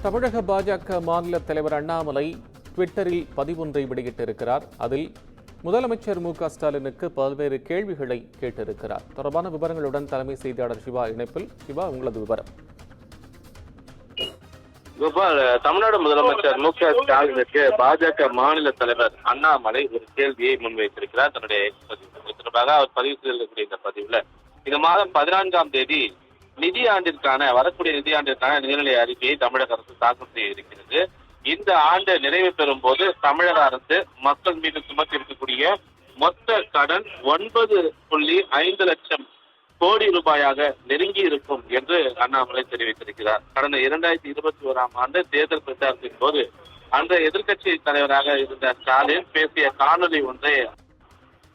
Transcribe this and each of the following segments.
தமிழக பாஜக மாநில தலைவர் அண்ணாமலை ட்விட்டரில் பதிவொன்றை வெளியிட்டிருக்கிறார். அதில் முதலமைச்சர் மு.க.ஸ்டாலினுக்கு பல்வேறு கேள்விகளை கேட்டிருக்கிறார். தொடர்பான விவரங்களுடன் தலைமை செய்தியாளர் சிவா இணைப்பில். சிவா, உங்களது விவரம். தமிழ்நாடு முதலமைச்சர் மு.க.ஸ்டாலினுக்கு பாஜக மாநில தலைவர் அண்ணாமலை ஒரு கேள்வியை முன்வைத்திருக்கிறார். தன்னுடைய தொடர்பாக அவர் பதிவு செய்திருக்கக்கூடிய இந்த பதிவுல இந்த மாதம் 14ஆம் தேதி வரக்கூடிய நிதியாண்டிற்கான நிதிநிலை அறிக்கையை தமிழக அரசு தாக்கல் செய்ய இருக்கிறது. இந்த ஆண்டு நிறைவு பெறும் போது தமிழக அரசு மக்கள் மீது சுமத்தி இருக்கக்கூடிய மொத்த கடன் 9.5 லட்சம் கோடி ரூபாயாக நெருங்கி இருக்கும் என்று அண்ணாமலை தெரிவித்திருக்கிறார். கடந்த 2021ஆம் ஆண்டு தேர்தல் பிரச்சாரத்தின் போது அந்த எதிர்க்கட்சி தலைவராக இருந்த ஸ்டாலின் பேசிய காணொலி ஒன்றை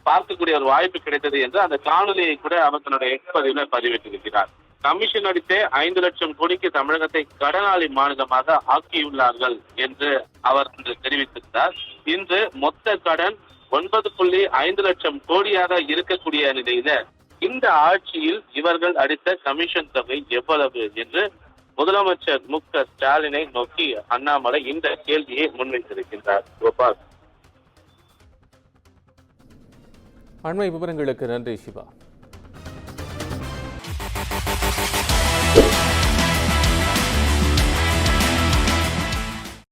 பார்க்கக்கூடிய ஒரு வாய்ப்பு கிடைத்தது என்று அந்த காணொலியை கூட அவர் தன்னுடைய எக்ஸ் பதிவில் பதிவிட்டிருக்கிறார். கமிஷன் அடித்தே 5 லட்சம் கோடிக்கு தமிழகத்தை கடனாளி மாநிலமாக ஆக்கியுள்ளார்கள் என்று அவர் இன்று தெரிவித்திருந்தார். இன்று மொத்த கடன் 9.5 லட்சம் கோடியாக இருக்கக்கூடிய நிலையில இந்த ஆட்சியில் இவர்கள் அடித்த கமிஷன் தொகை எவ்வளவு என்று முதலமைச்சர் மு.க.ஸ்டாலினை நோக்கி அண்ணாமலை இந்த கேள்வியை முன்வைத்திருக்கின்றார். கோபால், அண்மை விவரங்களுக்கு நன்றி சிவா.